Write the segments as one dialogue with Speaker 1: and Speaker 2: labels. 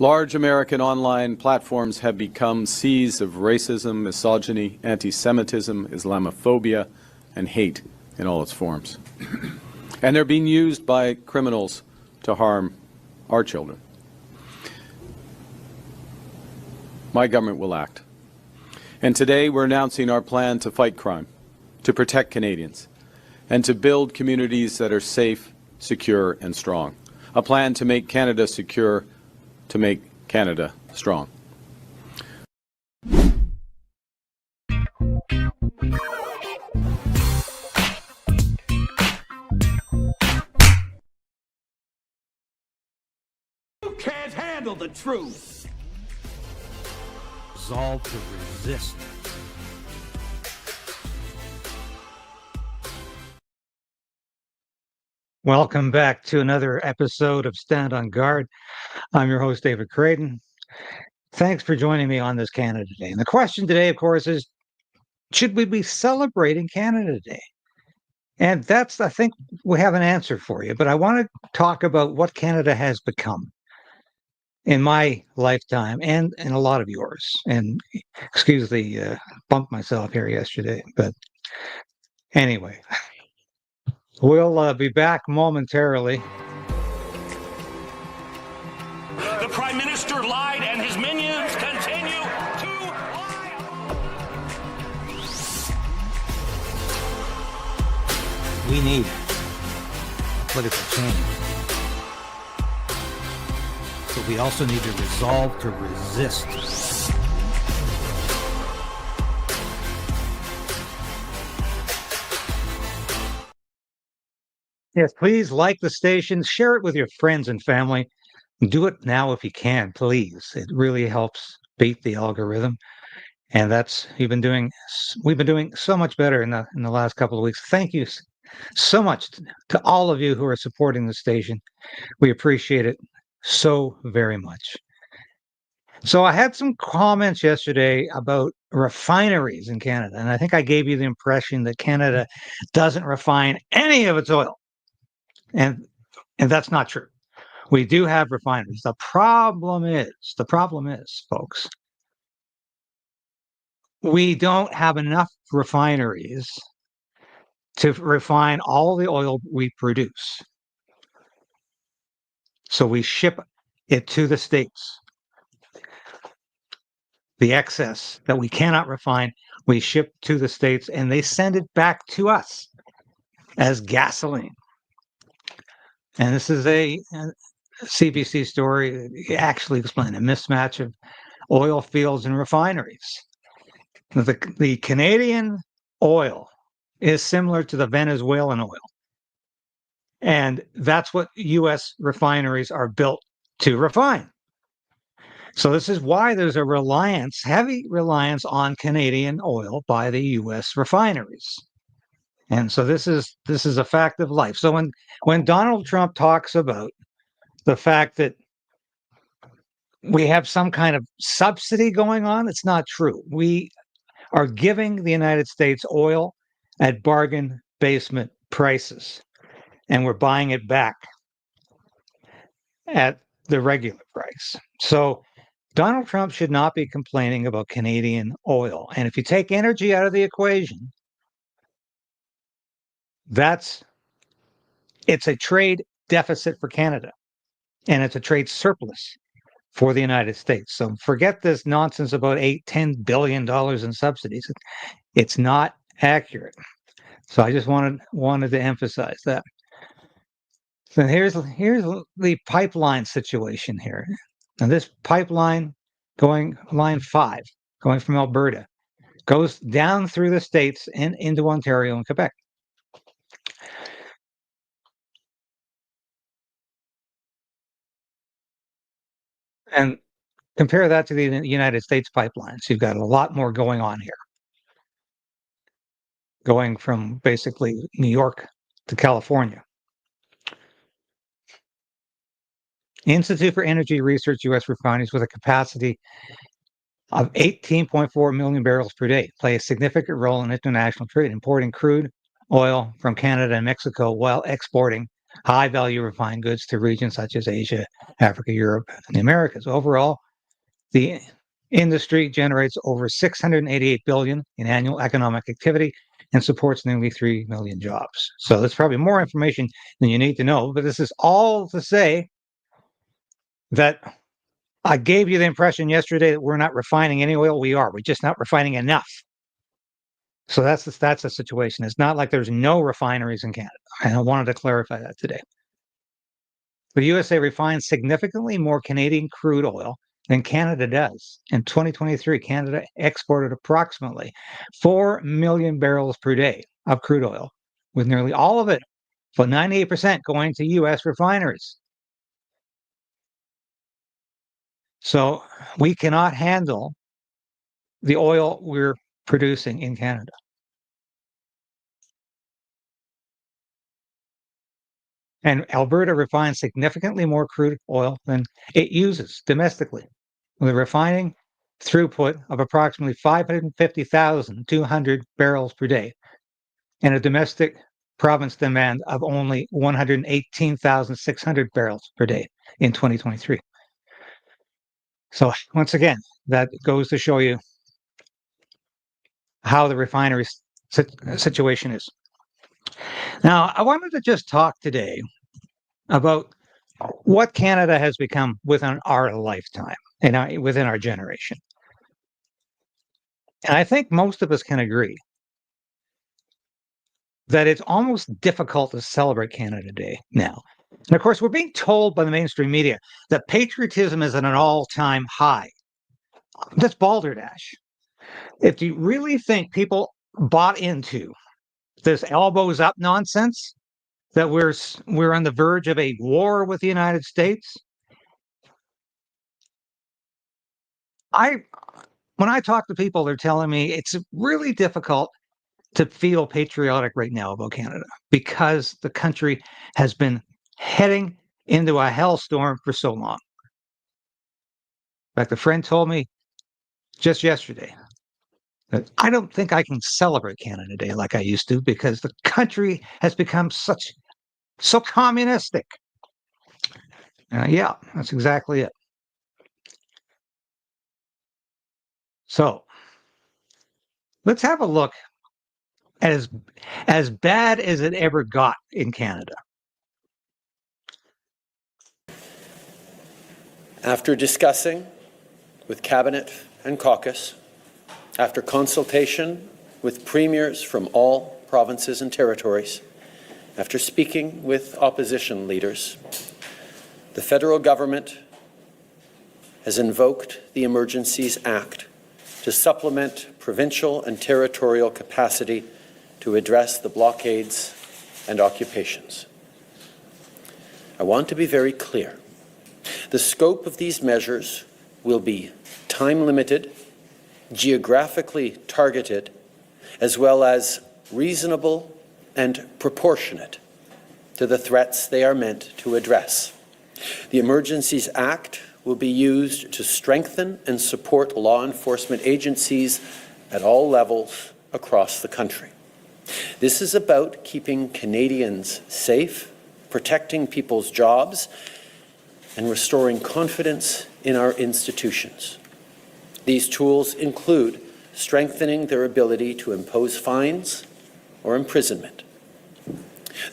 Speaker 1: Large American online platforms have become seas of racism, misogyny, anti-Semitism, Islamophobia, and hate in all its forms. And they're being used by criminals to harm our children. My government will act. And today we're announcing our plan to fight crime, to protect Canadians, and to build communities that are safe, secure, and strong. A plan to make Canada secure, to make Canada strong.
Speaker 2: You can't handle the truth.
Speaker 3: Resolve to resist. Welcome back to another episode of Stand on Guard. I'm your host, David Krayden. Thanks for joining me on this Canada Day. And the question today, of course, is, should we be celebrating Canada Day? And that's, I think, we have an answer for you. But I want to talk about what Canada has become in my lifetime and in a lot of yours. And excuse the bump myself here yesterday. But anyway, we'll be back momentarily.
Speaker 2: The Prime Minister lied and his minions continue to lie.
Speaker 3: We need political change. But we also need to resolve to resist. Yes, please like the station, share it with your friends and family. Do it now if you can, please. It really helps beat the algorithm. And we've been doing so much better in the last couple of weeks. Thank you so much to all of you who are supporting the station. We appreciate it so very much. So I had some comments yesterday about refineries in Canada, and I think I gave you the impression that Canada doesn't refine any of its oil. And that's not true. We do have refineries. The problem is, folks, we don't have enough refineries to refine all the oil we produce. So we ship it to the States. The excess that we cannot refine, we ship to the States, and they send it back to us as gasoline. And this is a CBC story actually explained a mismatch of oil fields and refineries. The Canadian oil is similar to the Venezuelan oil. And that's what U.S. refineries are built to refine. So this is why there's a heavy reliance on Canadian oil by the U.S. refineries. And so this is a fact of life. So when Donald Trump talks about the fact that we have some kind of subsidy going on, it's not true. We are giving the United States oil at bargain basement prices, and we're buying it back at the regular price. So Donald Trump should not be complaining about Canadian oil. And if you take energy out of the equation, it's a trade deficit for Canada, and it's a trade surplus for the United States. So forget this nonsense about $10 billion in subsidies. It's not accurate. So I just wanted to emphasize that. So here's the pipeline situation here. Now this pipeline line 5, going from Alberta, goes down through the states and into Ontario and Quebec. And compare that to the United States pipelines. You've got a lot more going on here. Going from basically New York to California. Institute for Energy Research, U.S. refineries with a capacity of 18.4 million barrels per day play a significant role in international trade, importing crude oil from Canada and Mexico while exporting high-value refined goods to regions such as Asia, Africa, Europe, and the Americas. Overall, the industry generates over $688 billion in annual economic activity and supports nearly 3 million jobs. So that's probably more information than you need to know, but this is all to say that I gave you the impression yesterday that we're not refining any oil. We are. We're just not refining enough. So that's the situation. It's not like there's no refineries in Canada. And I wanted to clarify that today. The USA refines significantly more Canadian crude oil than Canada does. In 2023, Canada exported approximately 4 million barrels per day of crude oil, with nearly all of it, about 98%, going to US refineries. So we cannot handle the oil we're producing in Canada. And Alberta refines significantly more crude oil than it uses domestically, with a refining throughput of approximately 550,200 barrels per day and a domestic province demand of only 118,600 barrels per day in 2023. So once again, that goes to show you how the refinery situation is. Now, I wanted to just talk today about what Canada has become within our lifetime and within our generation. And I think most of us can agree that it's almost difficult to celebrate Canada Day now. And of course, we're being told by the mainstream media that patriotism is at an all-time high. That's balderdash. If you really think people bought into this elbows up nonsense, that we're on the verge of a war with the United States, when I talk to people, they're telling me it's really difficult to feel patriotic right now about Canada because the country has been heading into a hellstorm for so long. In fact, a friend told me just yesterday that I don't think I can celebrate Canada Day like I used to because the country has become so communistic. Yeah, that's exactly it. So let's have a look at as bad as it ever got in Canada.
Speaker 4: After discussing with Cabinet and caucus, after consultation with premiers from all provinces and territories, after speaking with opposition leaders, the federal government has invoked the Emergencies Act to supplement provincial and territorial capacity to address the blockades and occupations. I want to be very clear. The scope of these measures will be time-limited, geographically targeted, as well as reasonable and proportionate to the threats they are meant to address. The Emergencies Act will be used to strengthen and support law enforcement agencies at all levels across the country. This is about keeping Canadians safe, protecting people's jobs, and restoring confidence in our institutions. These tools include strengthening their ability to impose fines or imprisonment.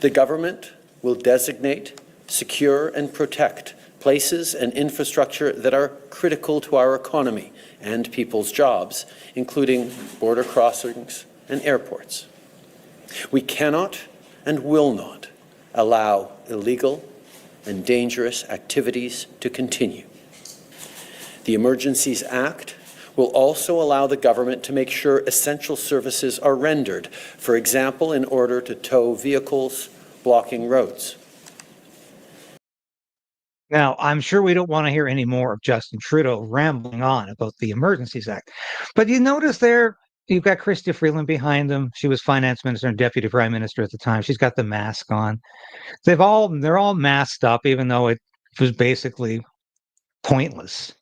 Speaker 4: The government will designate, secure, and protect places and infrastructure that are critical to our economy and people's jobs, including border crossings and airports. We cannot and will not allow illegal and dangerous activities to continue. The Emergencies Act will also allow the government to make sure essential services are rendered, for example, in order to tow vehicles blocking roads.
Speaker 3: Now, I'm sure we don't want to hear any more of Justin Trudeau rambling on about the Emergencies Act. But you notice there, you've got Chrystia Freeland behind them. She was finance minister and deputy prime minister at the time. She's got the mask on. They're all masked up, even though it was basically pointless.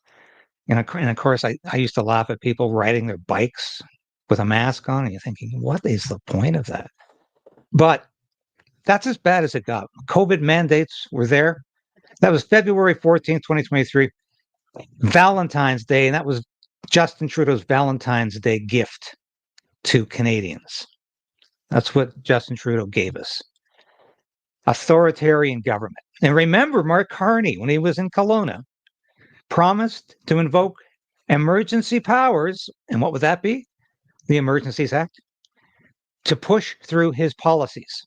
Speaker 3: And of course, I used to laugh at people riding their bikes with a mask on, and you're thinking, what is the point of that? But that's as bad as it got. COVID mandates were there. That was February 14th, 2023, Valentine's Day, and that was Justin Trudeau's Valentine's Day gift to Canadians. That's what Justin Trudeau gave us. Authoritarian government. And remember, Mark Carney, when he was in Kelowna, promised to invoke emergency powers. And what would that be? The Emergencies Act. To push through his policies.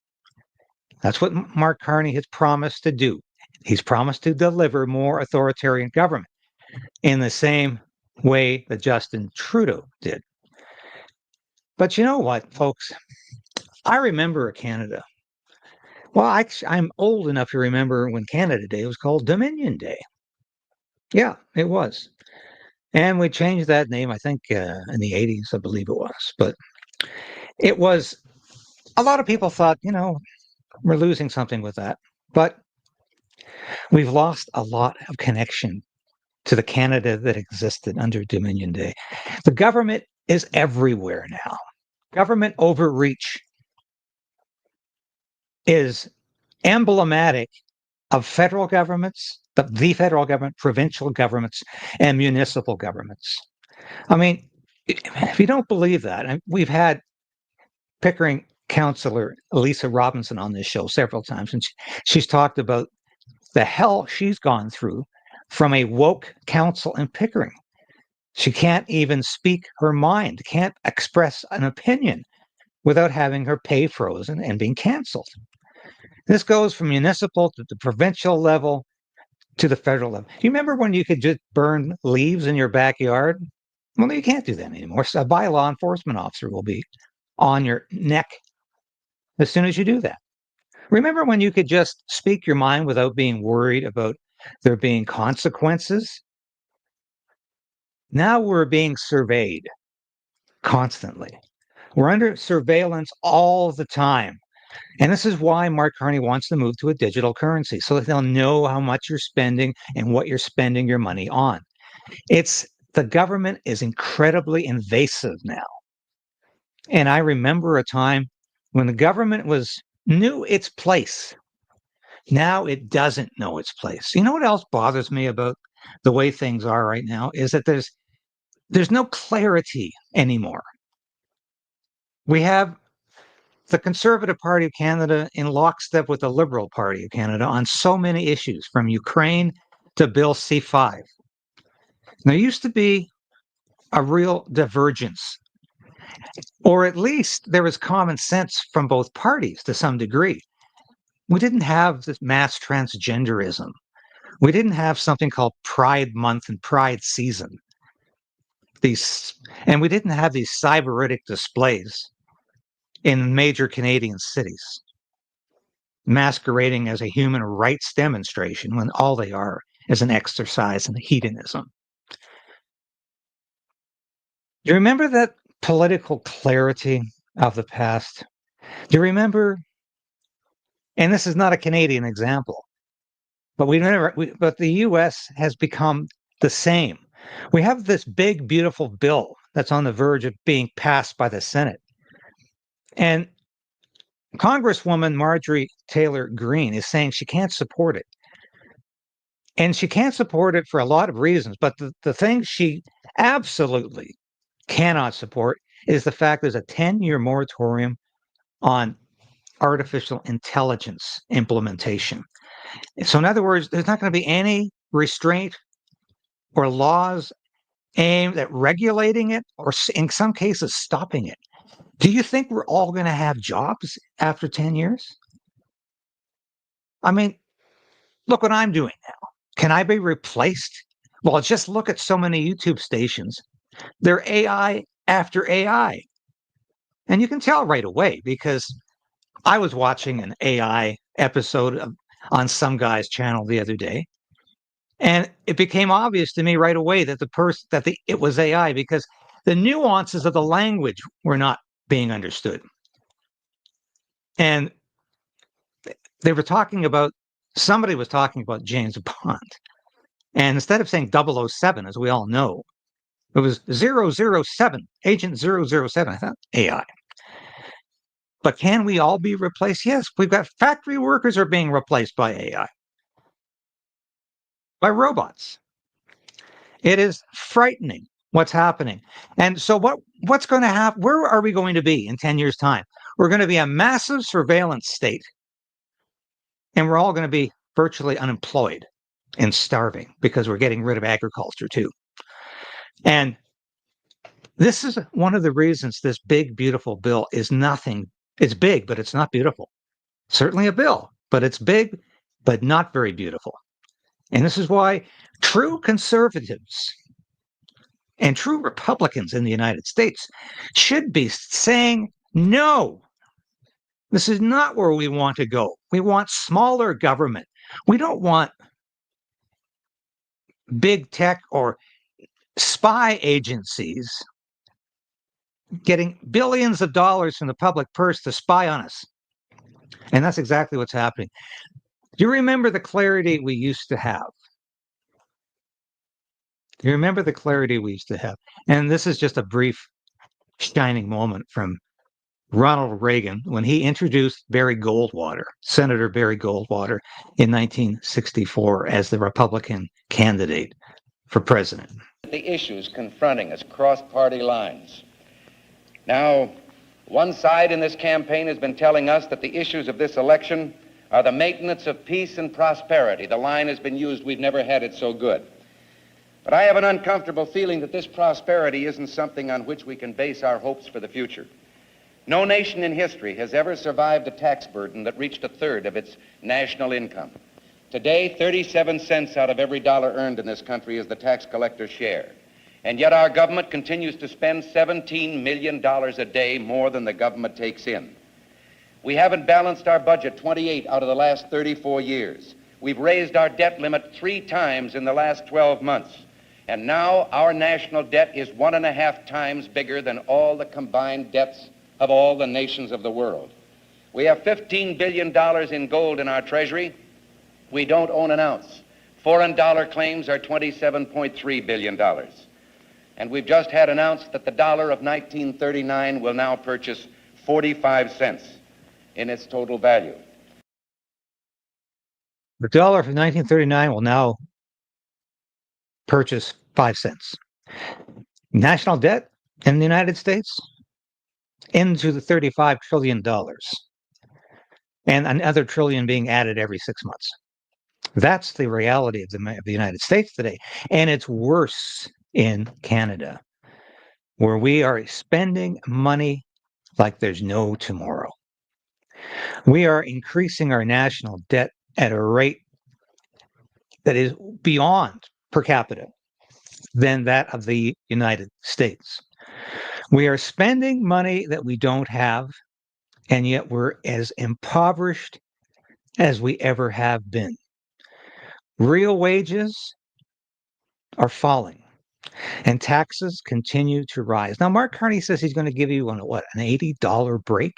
Speaker 3: That's what Mark Carney has promised to do. He's promised to deliver more authoritarian government in the same way that Justin Trudeau did. But you know what, folks? I remember Canada. Well, I'm old enough to remember when Canada Day was called Dominion Day. Yeah, it was. And we changed that name, I think, in the 80s, I believe it was. But it was, a lot of people thought, we're losing something with that. But we've lost a lot of connection to the Canada that existed under Dominion Day. The government is everywhere now. Government overreach is emblematic of federal governments, the federal government, provincial governments, and municipal governments. I mean, if you don't believe that, we've had Pickering counselor Elisa Robinson on this show several times, and she's talked about the hell she's gone through from a woke council in Pickering. She can't even speak her mind, can't express an opinion without having her pay frozen and being canceled. This goes from municipal to the provincial level to the federal level. Do you remember when you could just burn leaves in your backyard? Well, you can't do that anymore. So a bylaw enforcement officer will be on your neck as soon as you do that. Remember when you could just speak your mind without being worried about there being consequences? Now we're being surveyed constantly. We're under surveillance all the time. And this is why Mark Carney wants to move to a digital currency, so that they'll know how much you're spending and what you're spending your money on. The government is incredibly invasive now. And I remember a time when the government knew its place. Now it doesn't know its place. You know what else bothers me about the way things are right now is that there's no clarity anymore. We have the Conservative Party of Canada in lockstep with the Liberal Party of Canada on so many issues, from Ukraine to Bill C-5. There used to be a real divergence, or at least there was common sense from both parties to some degree. We didn't have this mass transgenderism. We didn't have something called Pride Month and Pride Season. And we didn't have these cyberitic displays in major Canadian cities, masquerading as a human rights demonstration when all they are is an exercise in hedonism. Do you remember that political clarity of the past? Do you remember, and this is not a Canadian example, but but the US has become the same. We have this big, beautiful bill that's on the verge of being passed by the Senate. And Congresswoman Marjorie Taylor Greene is saying she can't support it. And she can't support it for a lot of reasons. But the thing she absolutely cannot support is the fact there's a 10-year moratorium on artificial intelligence implementation. So in other words, there's not going to be any restraint or laws aimed at regulating it, or in some cases stopping it. Do you think we're all going to have jobs after 10 years? I mean, look what I'm doing now. Can I be replaced? Well, just look at so many YouTube stations. They're AI after AI. And you can tell right away, because I was watching an AI episode on some guy's channel the other day, and it became obvious to me right away that it was AI, because the nuances of the language were not being understood. And somebody was talking about James Bond. And instead of saying 007, as we all know, it was 007, Agent 007. I thought, AI. But can we all be replaced? Yes, we've got factory workers are being replaced by AI, by robots. It is frightening what's happening. And so what's going to happen? Where are we going to be in 10 years' time? We're going to be a massive surveillance state, and we're all going to be virtually unemployed and starving because we're getting rid of agriculture too. And this is one of the reasons this big, beautiful bill is nothing. It's big, but it's not beautiful. Certainly a bill, but it's big, but not very beautiful. And this is why true conservatives and true Republicans in the United States should be saying, no, this is not where we want to go. We want smaller government. We don't want big tech or spy agencies getting billions of dollars from the public purse to spy on us. And that's exactly what's happening. Do you remember the clarity we used to have? Do you remember the clarity we used to have? And this is just a brief shining moment from Ronald Reagan when he introduced Barry Goldwater, Senator Barry Goldwater, in 1964 as the Republican candidate for president.
Speaker 5: The issues confronting us cross party lines. Now, one side in this campaign has been telling us that the issues of this election are the maintenance of peace and prosperity. The line has been used, we've never had it so good. But I have an uncomfortable feeling that this prosperity isn't something on which we can base our hopes for the future. No nation in history has ever survived a tax burden that reached a third of its national income. Today, 37 cents out of every dollar earned in this country is the tax collector's share. And yet our government continues to spend $17 million a day more than the government takes in. We haven't balanced our budget 28 out of the last 34 years. We've raised our debt limit 3 times in the last 12 months. And now our national debt is 1.5 times bigger than all the combined debts of all the nations of the world. We have $15 billion in gold in our treasury. We don't own an ounce. Foreign dollar claims are $27.3 billion. And we've just had announced that the dollar of 1939 will now purchase 45 cents in its total value.
Speaker 3: The dollar from 1939 will now purchase 5 cents. National debt in the United States into the $35 trillion, and another trillion being added every 6 months. That's the reality of the United States today. And it's worse in Canada, where we are spending money like there's no tomorrow. We are increasing our national debt at a rate that is beyond per capita than that of the United States. We are spending money that we don't have, and yet we're as impoverished as we ever have been. Real wages are falling, and taxes continue to rise. Now, Mark Carney says he's going to give you an $80 break.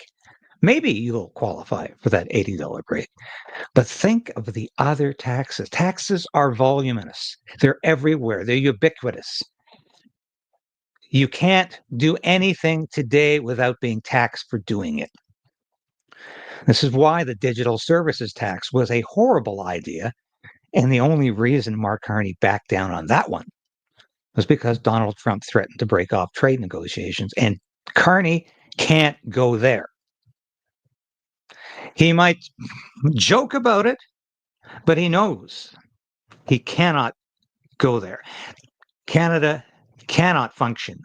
Speaker 3: Maybe you'll qualify for that $80 break. But think of the other taxes. Taxes are voluminous. They're everywhere. They're ubiquitous. You can't do anything today without being taxed for doing it. This is why the digital services tax was a horrible idea. And the only reason Mark Carney backed down on that one was because Donald Trump threatened to break off trade negotiations. And Carney can't go there. He might joke about it, but he knows he cannot go there. Canada cannot function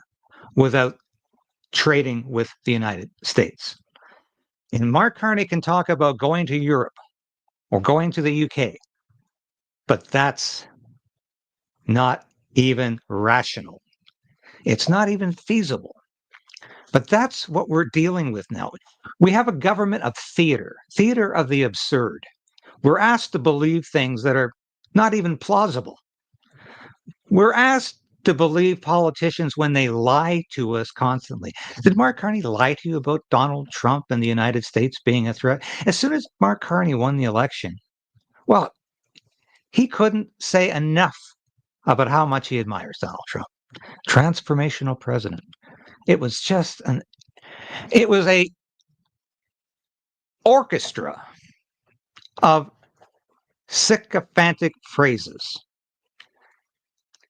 Speaker 3: without trading with the United States. And Mark Carney can talk about going to Europe or going to the UK, but that's not even rational. It's not even feasible. But that's what we're dealing with now. We have a government of theater of the absurd. We're asked to believe things that are not even plausible. We're asked to believe politicians when they lie to us constantly. Did Mark Carney lie to you about Donald Trump and the United States being a threat? As soon as Mark Carney won the election, well, he couldn't say enough about how much he admires Donald Trump. Transformational president. It was just orchestra of sycophantic phrases.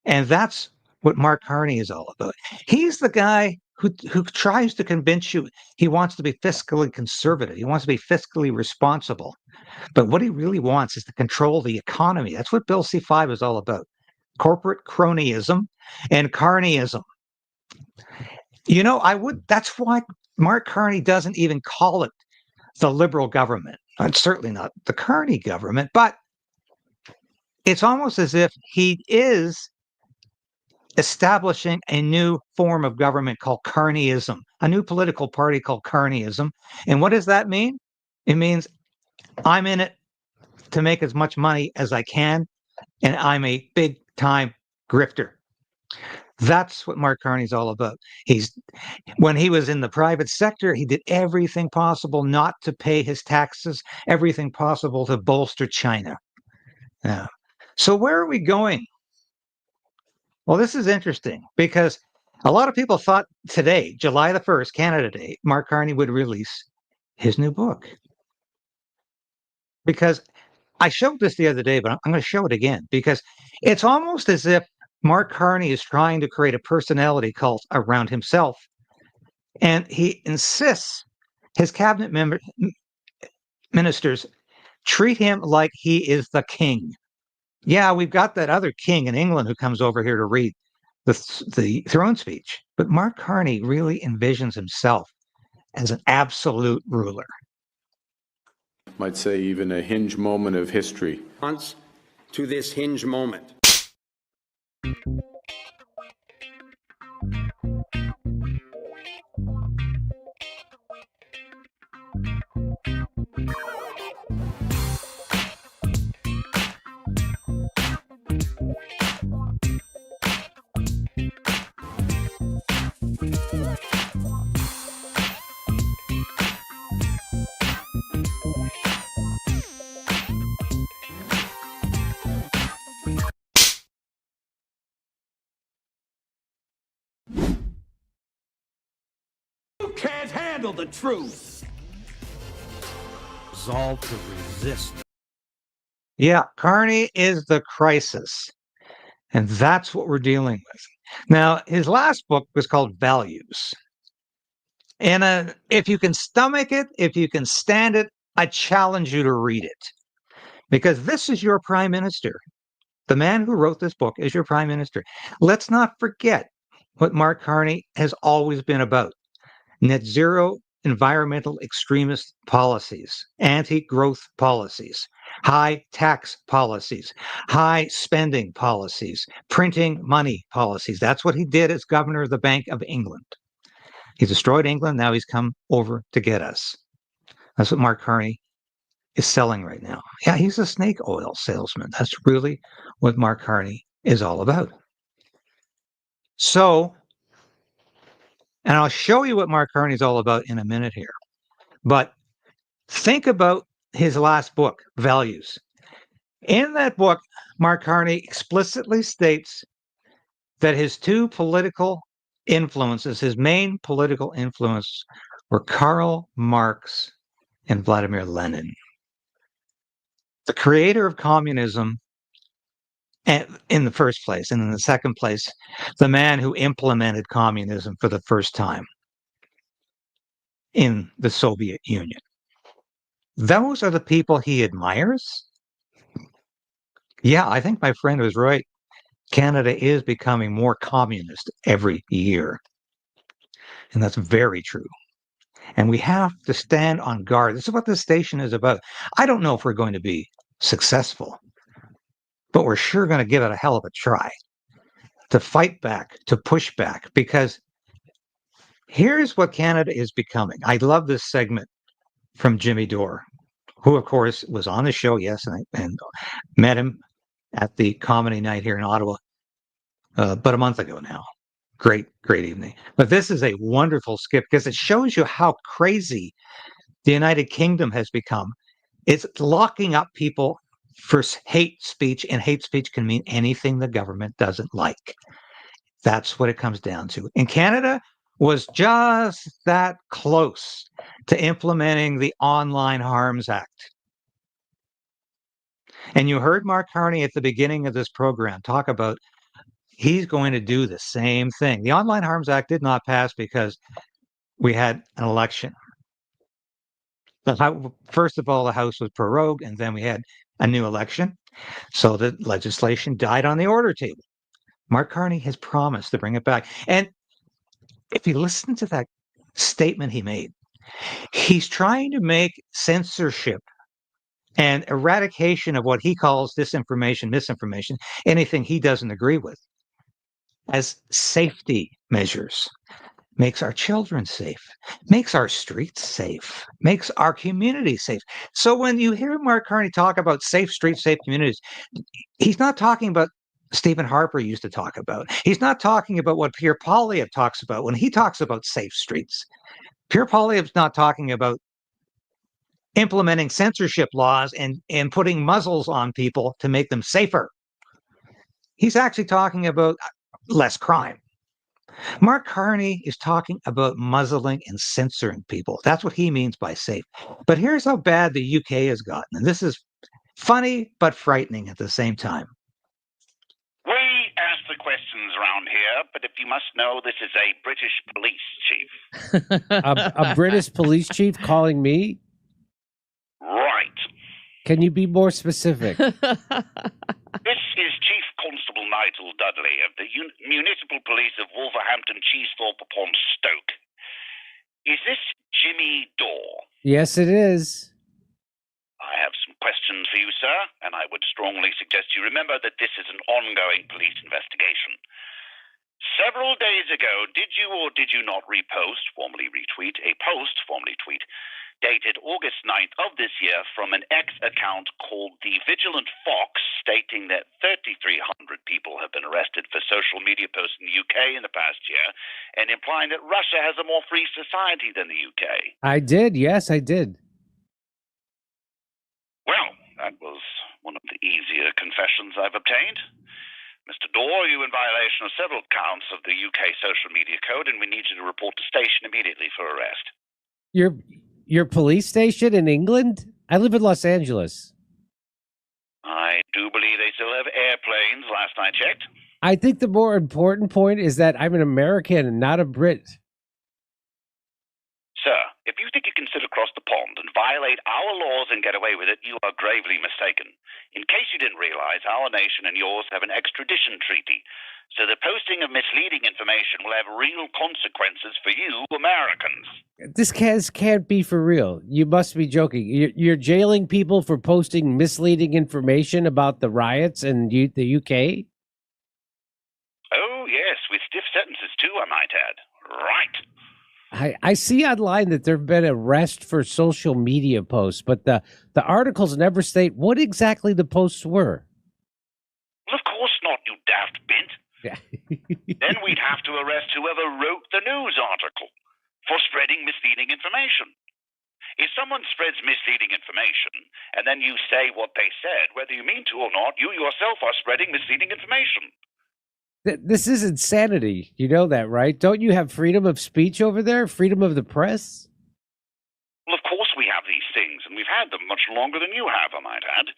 Speaker 3: And that's what Mark Carney is all about. He's the guy who tries to convince you he wants to be fiscally conservative. He wants to be fiscally responsible. But what he really wants is to control the economy. That's what Bill C-5 is all about. Corporate cronyism and Carneyism. You know, that's why Mark Carney doesn't even call it the liberal government. It's certainly not the Carney government, but it's almost as if he is establishing a new form of government called Carneyism, a new political party called Carneyism. And what does that mean? It means I'm in it to make as much money as I can, and I'm a big time grifter. That's what Mark Carney's all about. When he was in the private sector, he did everything possible not to pay his taxes, everything possible to bolster China. Yeah. So where are we going? Well, this is interesting because a lot of people thought today, July the 1st, Canada Day, Mark Carney would release his new book. Because I showed this the other day, but I'm going to show it again because it's almost as if Mark Carney is trying to create a personality cult around himself. And he insists his cabinet ministers treat him like he is the king. Yeah, we've got that other king in England who comes over here to read the throne speech. But Mark Carney really envisions himself as an absolute ruler.
Speaker 1: Might say even a hinge moment of history.
Speaker 6: To this hinge moment.
Speaker 2: Can't handle the truth.
Speaker 6: Resolve to resist.
Speaker 3: Yeah, Carney is the crisis. And that's what we're dealing with. Now, his last book was called Values. And if you can stomach it, if you can stand it, I challenge you to read it. Because this is your prime minister. The man who wrote this book is your prime minister. Let's not forget what Mark Carney has always been about. Net zero environmental extremist policies, anti-growth policies, high tax policies, high spending policies, printing money policies. That's what he did as governor of the Bank of England. He destroyed England. Now he's come over to get us. That's what Mark Carney is selling right now. Yeah, he's a snake oil salesman. That's really what Mark Carney is all about. So, and I'll show you what Mark Carney is all about in a minute here. But think about his last book, Values. In that book, Mark Carney explicitly states that his two political influences, his main political influences, were Karl Marx and Vladimir Lenin. The creator of communism in the first place, and in the second place, the man who implemented communism for the first time in the Soviet Union. Those are the people he admires. Yeah, I think my friend was right. Canada is becoming more communist every year. And that's very true. And we have to stand on guard. This is what this station is about. I don't know if we're going to be successful, but we're sure going to give it a hell of a try to fight back, to push back, because here's what Canada is becoming. I love this segment from Jimmy Dore, who, of course, was on the show, yes, and met him at the comedy night here in Ottawa but a month ago now. Great evening. But this is a wonderful skip because it shows you how crazy the United Kingdom has become. It's locking up people for hate speech, and hate speech can mean anything the government doesn't like. That's what it comes down to. In Canada, was just that close to implementing the Online Harms Act. And you heard Mark Carney at the beginning of this program talk about he's going to do the same thing. The Online Harms Act did not pass because we had an election. First of all, the House was prorogued, and then we had a new election. So the legislation died on the order table. Mark Carney has promised to bring it back. And if you listen to that statement he made, he's trying to make censorship and eradication of what he calls disinformation, misinformation, anything he doesn't agree with, as safety measures. Makes our children safe, makes our streets safe, makes our community safe. So when you hear Mark Carney talk about safe streets, safe communities, he's not talking about Stephen Harper used to talk about. He's not talking about what Pierre Poilievre talks about when he talks about safe streets. Pierre Poilievre's not talking about implementing censorship laws and putting muzzles on people to make them safer. He's actually talking about less crime. Mark Carney is talking about muzzling and censoring people. That's what he means by safe. But here's how bad the UK has gotten. And this is funny but frightening at the same time.
Speaker 2: We ask the questions around here, but if you must know, this is a British police chief.
Speaker 7: A British police chief calling me?
Speaker 2: Right.
Speaker 7: Can you be more specific?
Speaker 2: This is Chief Constable Nigel Dudley of the Municipal Police of Wolverhampton, Cheesethorpe upon Stoke. Is this Jimmy Dore?
Speaker 7: Yes, it is.
Speaker 2: I have some questions for you, sir, and I would strongly suggest you remember that this is an ongoing police investigation. Several days ago, did you or did you not repost, formerly retweet, a post, formerly tweet, dated August 9th of this year from an X account called The Vigilant Fox, stating that 3,300 people have been arrested for social media posts in the UK in the past year, and implying that Russia has a more free society than the UK?
Speaker 7: I did. Yes, I did.
Speaker 2: Well, that was one of the easier confessions I've obtained. Mr. Dore, you in violation of several counts of the UK social media code, and we need you to report to station immediately for arrest.
Speaker 7: Your police station in England? I live in Los Angeles.
Speaker 2: I do believe they still have airplanes, last I checked.
Speaker 7: I think the more important point is that I'm an American and not a Brit.
Speaker 2: Sir, if you think you can sit across the pond and violate our laws and get away with it, you are gravely mistaken. In case you didn't realize, our nation and yours have an extradition treaty. So the posting of misleading information will have real consequences for you Americans.
Speaker 7: This can't be for real. You must be joking. You're jailing people for posting misleading information about the riots in the UK?
Speaker 2: Oh, yes, with stiff sentences too, I might add. Right.
Speaker 7: I see online that there have been arrests for social media posts, but the articles never state what exactly the posts were.
Speaker 2: Well, of course not, you daft bint.
Speaker 7: Yeah.
Speaker 2: Then we'd have to arrest whoever wrote the news article for spreading misleading information. If someone spreads misleading information and then you say what they said, whether you mean to or not, you yourself are spreading misleading information.
Speaker 7: This is insanity. You know that, right? Don't you have freedom of speech over there? Freedom of the press?
Speaker 2: Well, of course we have these things, and we've had them much longer than you have, I might add.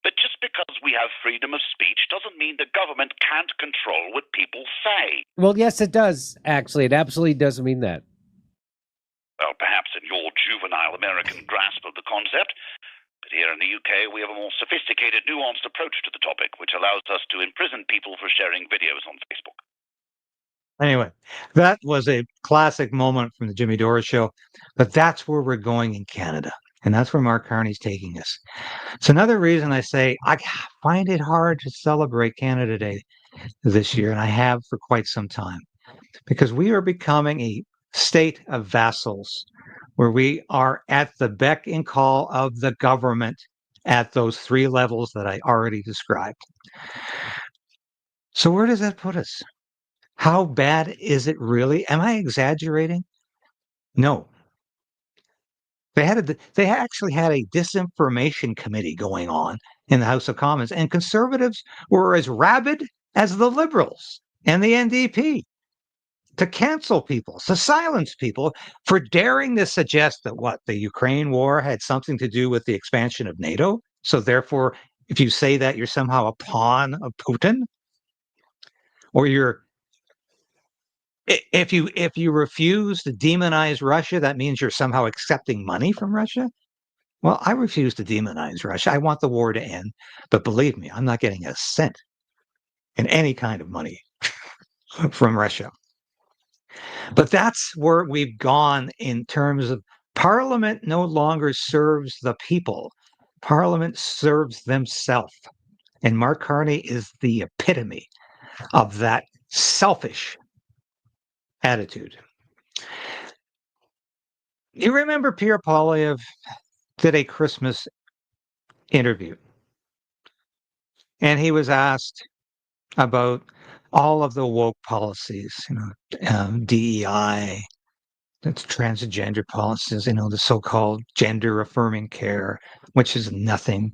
Speaker 2: But just because we have freedom of speech doesn't mean the government can't control what people say.
Speaker 7: Well, yes, it does, actually. It absolutely does mean that.
Speaker 2: Well, perhaps in your juvenile American grasp of the concept. But here in the UK, we have a more sophisticated, nuanced approach to the topic, which allows us to imprison people for sharing videos on Facebook.
Speaker 3: Anyway, that was a classic moment from the Jimmy Dore show, but that's where we're going in Canada. And that's where Mark Carney's taking us. It's another reason I say I find it hard to celebrate Canada Day this year, and I have for quite some time, because we are becoming a state of vassals, where we are at the beck and call of the government at those three levels that I already described. So where does that put us? How bad is it really? Am I exaggerating? No. They actually had a disinformation committee going on in the House of Commons, and conservatives were as rabid as the Liberals and the NDP to cancel people, to silence people for daring to suggest that the Ukraine war had something to do with the expansion of NATO. So therefore, if you say that, you're somehow a pawn of Putin, or if you refuse to demonize Russia, that means you're somehow accepting money from Russia. Well, I refuse to demonize Russia. I want the war to end, but believe me, I'm not getting a cent in any kind of money from Russia. But that's where we've gone in terms of Parliament no longer serves the people. Parliament serves themselves. And Mark Carney is the epitome of that selfish attitude. You remember Pierre Poilievre did a Christmas interview, and he was asked about all of the woke policies, DEI, that's transgender policies, the so-called gender-affirming care, which is nothing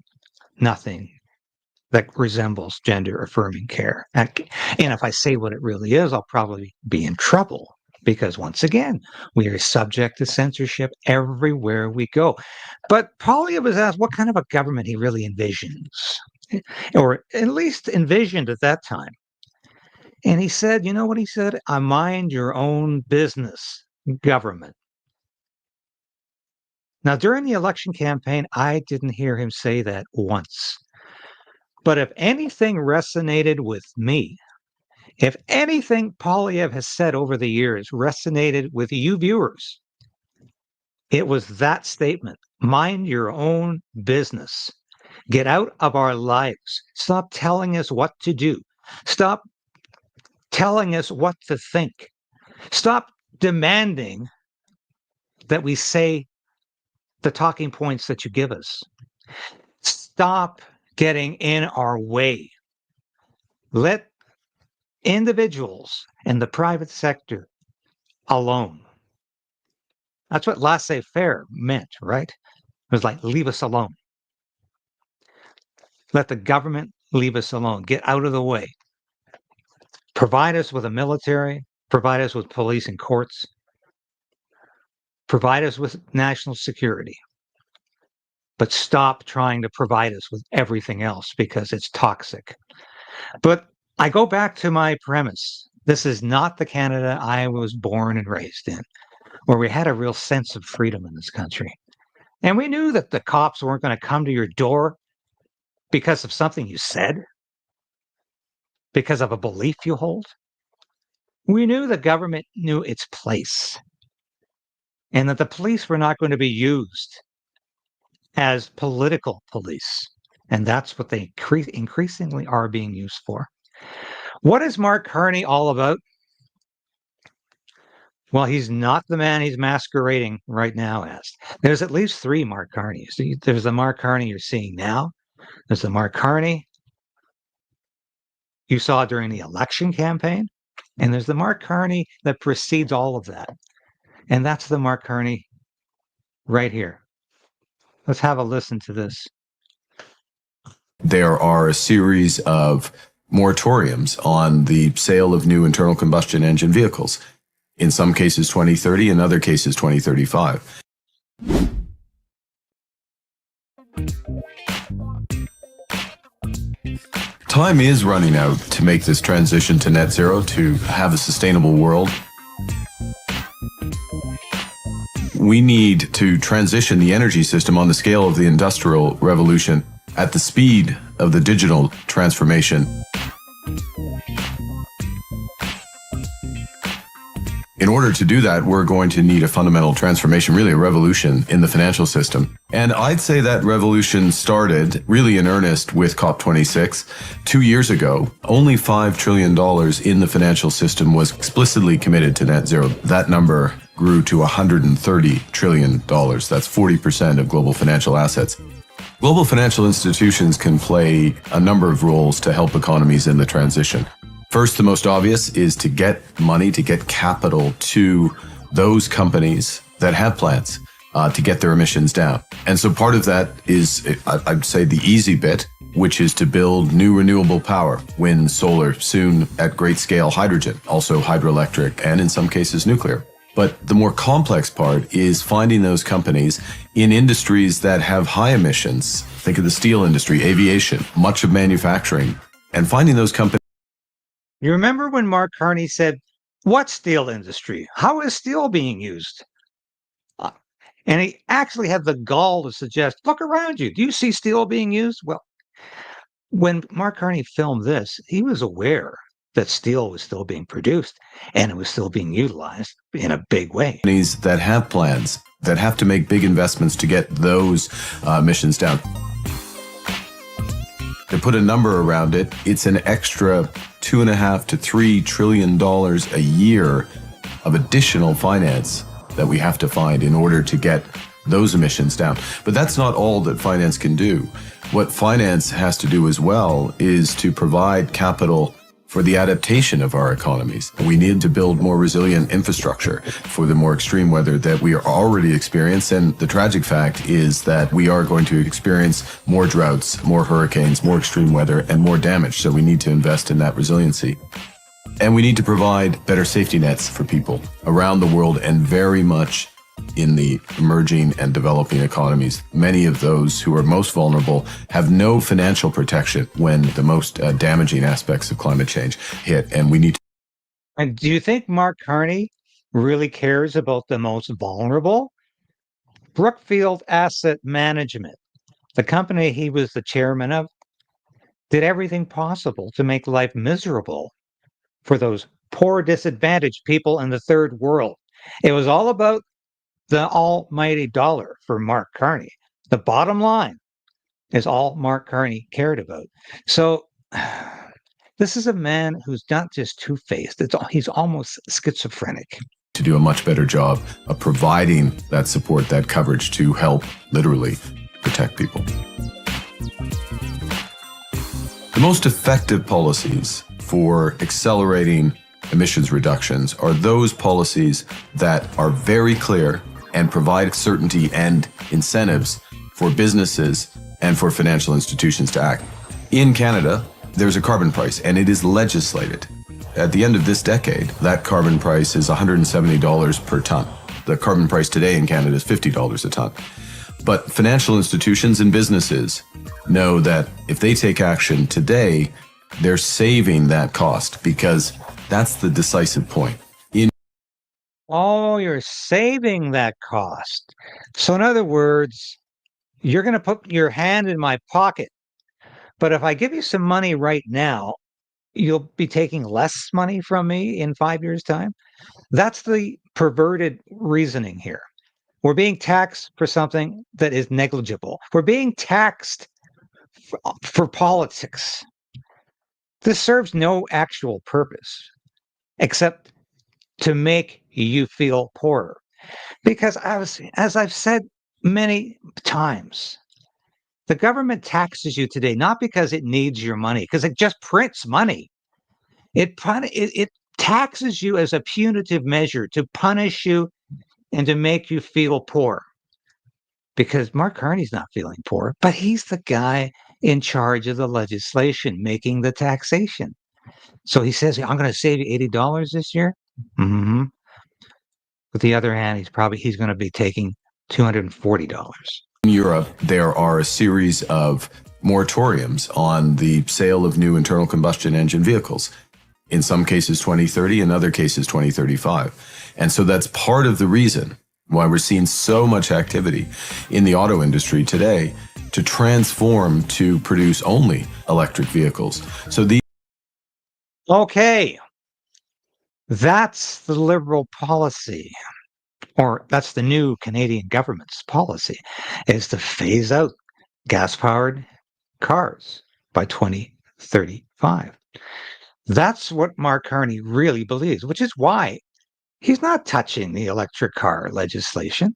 Speaker 3: that resembles gender-affirming care. And if I say what it really is, I'll probably be in trouble because, once again, we are subject to censorship everywhere we go. But Poilievre was asked what kind of a government he really envisions, or at least envisioned at that time. And he said, you know what he said? A mind your own business government. Now, during the election campaign, I didn't hear him say that once. But if anything resonated with me, if anything Poilievre has said over the years resonated with you viewers, it was that statement: mind your own business. Get out of our lives. Stop telling us what to do. Stop telling us what to think. Stop demanding that we say the talking points that you give us. Stop getting in our way. Let individuals and the private sector alone. That's what laissez-faire meant, right? It was like, leave us alone. Let the government leave us alone. Get out of the way. Provide us with a military. Provide us with police and courts. Provide us with national security. But stop trying to provide us with everything else because it's toxic. But I go back to my premise. This is not the Canada I was born and raised in, where we had a real sense of freedom in this country. And we knew that the cops weren't going to come to your door because of something you said, because of a belief you hold. We knew the government knew its place, and that the police were not going to be used as political police. And that's what they increasingly are being used for. What is Mark Carney all about? Well, he's not the man he's masquerading right now as. There's at least three Mark Carneys. There's the Mark Carney you're seeing now. There's the Mark Carney you saw during the election campaign. And there's the Mark Carney that precedes all of that. And that's the Mark Carney right here. Let's have a listen to this.
Speaker 8: There are a series of moratoriums on the sale of new internal combustion engine vehicles. In some cases 2030, in other cases 2035. Time is running out to make this transition to net zero, to have a sustainable world. We need to transition the energy system on the scale of the Industrial Revolution at the speed of the digital transformation. In order to do that, we're going to need a fundamental transformation, really a revolution in the financial system. And I'd say that revolution started really in earnest with COP26 2 years ago. Only $5 trillion in the financial system was explicitly committed to net zero. That number grew to $130 trillion. That's 40% of global financial assets. Global financial institutions can play a number of roles to help economies in the transition. First, the most obvious is to get money, to get capital to those companies that have plans to get their emissions down. And so part of that is, I'd say the easy bit, which is to build new renewable power, wind, solar, soon at great scale hydrogen, also hydroelectric, and in some cases nuclear. But the more complex part is finding those companies in industries that have high emissions. Think of the steel industry, aviation, much of manufacturing, and finding those companies.
Speaker 3: You remember when Mark Carney said, "What steel industry? How is steel being used?" And he actually had the gall to suggest, "Look around you. Do you see steel being used?" Well, when Mark Carney filmed this, he was aware that steel was still being produced and it was still being utilized in a big way.
Speaker 8: Companies that have plans, that have to make big investments to get those emissions down. To put a number around it, it's an extra $2.5 to $3 trillion a year of additional finance that we have to find in order to get those emissions down. But that's not all that finance can do. What finance has to do as well is to provide capital for the adaptation of our economies. We need to build more resilient infrastructure for the more extreme weather that we are already experiencing. And the tragic fact is that we are going to experience more droughts, more hurricanes, more extreme weather, and more damage. So we need to invest in that resiliency. And we need to provide better safety nets for people around the world, and very much in the emerging and developing economies. Many of those who are most vulnerable have no financial protection when the most damaging aspects of climate change hit, and we need to.
Speaker 3: And do you think Mark Carney really cares about the most vulnerable? Brookfield Asset Management, the company he was the chairman of, did everything possible to make life miserable for those poor, disadvantaged people in the third world. It was all about the almighty dollar for Mark Carney. The bottom line is all Mark Carney cared about. So this is a man who's not just two-faced. He's almost schizophrenic.
Speaker 8: To do a much better job of providing that support, that coverage to help literally protect people. The most effective policies for accelerating emissions reductions are those policies that are very clear and provide certainty and incentives for businesses and for financial institutions to act. In Canada, there's a carbon price, and it is legislated. At the end of this decade, that carbon price is $170 per ton. The carbon price today in Canada is $50 a ton. But financial institutions and businesses know that if they take action today, they're saving that cost, because that's the decisive point.
Speaker 3: Oh, you're saving that cost. So in other words, you're going to put your hand in my pocket, but if I give you some money right now, you'll be taking less money from me in 5 years' time. That's the perverted reasoning here. We're being taxed for something that is negligible. We're being taxed for politics. This serves no actual purpose except to make you feel poorer. Because as I've said many times, the government taxes you today not because it needs your money, because it just prints money. It taxes you as a punitive measure to punish you and to make you feel poor. Because Mark Carney's not feeling poor, but he's the guy in charge of the legislation making the taxation. So he says, I'm going to save you $80 this year. Mm-hmm. With the other hand, he's going to be taking $240.
Speaker 8: In Europe, there are a series of moratoriums on the sale of new internal combustion engine vehicles. In some cases 2030, in other cases 2035. And so that's part of the reason why we're seeing so much activity in the auto industry today to transform to produce only electric vehicles. So
Speaker 3: Okay. That's the Liberal policy, or that's the new Canadian government's policy, is to phase out gas-powered cars by 2035. That's what Mark Carney really believes, which is why he's not touching the electric car legislation.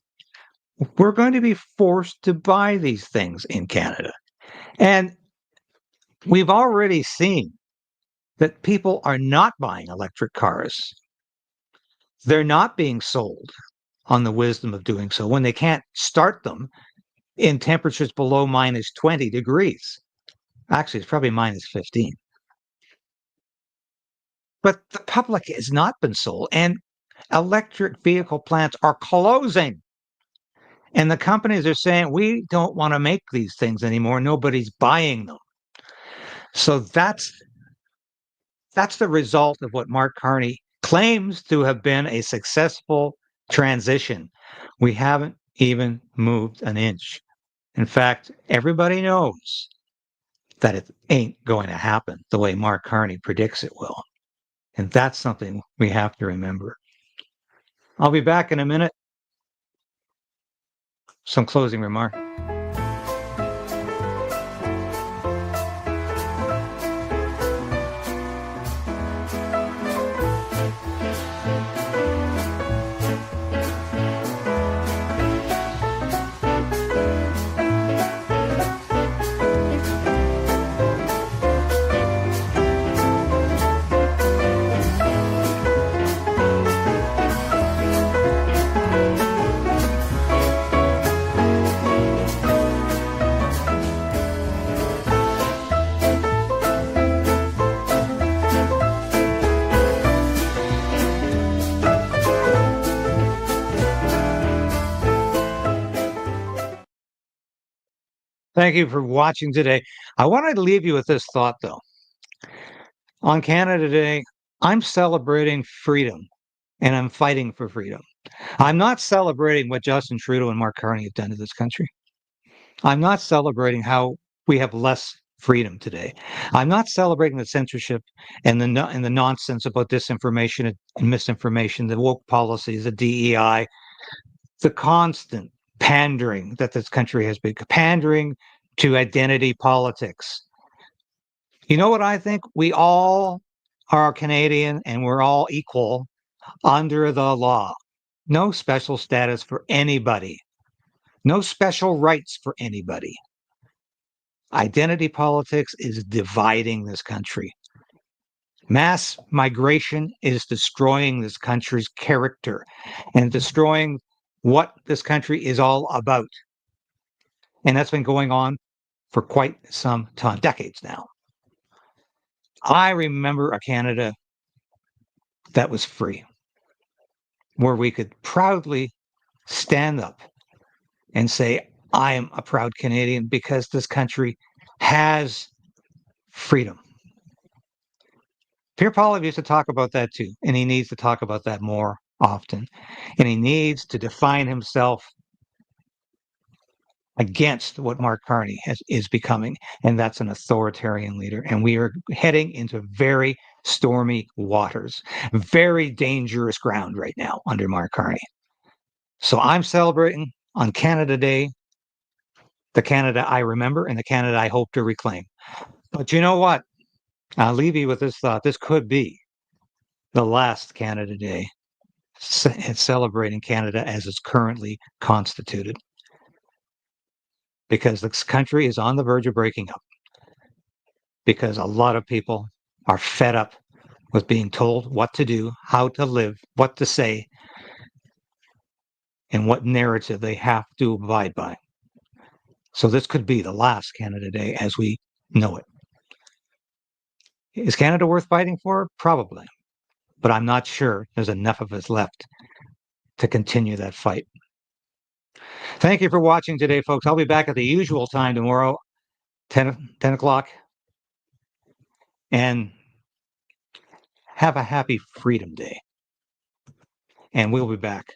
Speaker 3: We're going to be forced to buy these things in Canada. And we've already seen that people are not buying electric cars. They're not being sold on the wisdom of doing so when they can't start them in temperatures below minus 20 degrees. Actually, it's probably minus 15. But the public has not been sold, and electric vehicle plants are closing. And the companies are saying, we don't want to make these things anymore. Nobody's buying them. So that's the result of what Mark Carney claims to have been a successful transition. We haven't even moved an inch. In fact, everybody knows that it ain't going to happen the way Mark Carney predicts it will. And that's something we have to remember. I'll be back in a minute. Some closing remarks. Thank you for watching today. I wanted to leave you with this thought, though. On Canada Day, I'm celebrating freedom, and I'm fighting for freedom. I'm not celebrating what Justin Trudeau and Mark Carney have done to this country. I'm not celebrating how we have less freedom today. I'm not celebrating the censorship and the nonsense about disinformation and misinformation, the woke policies, the DEI, the constant pandering that this country has been pandering to identity politics. You know what I think? We all are Canadian and we're all equal under the law. No special status for anybody. No special rights for anybody. Identity politics is dividing this country. Mass migration is destroying this country's character and destroying what this country is all about. And that's been going on for quite some time, decades now. I remember a Canada that was free, where we could proudly stand up and say, I am a proud Canadian because this country has freedom. Pierre Poilievre used to talk about that too, and he needs to talk about that more often. And he needs to define himself against what Mark Carney is becoming, and that's an authoritarian leader. And we are heading into very stormy waters, very dangerous ground right now under Mark Carney. So I'm celebrating on Canada Day the Canada I remember and the Canada I hope to reclaim. But you know what? I'll leave you with this thought. This could be the last Canada Day. It's celebrating Canada as it's currently constituted. Because this country is on the verge of breaking up. Because a lot of people are fed up with being told what to do, how to live, what to say, and what narrative they have to abide by. So this could be the last Canada Day as we know it. Is Canada worth fighting for? Probably. But I'm not sure there's enough of us left to continue that fight. Thank you for watching today, folks. I'll be back at the usual time tomorrow, 10 o'clock. And have a happy Freedom Day. And we'll be back.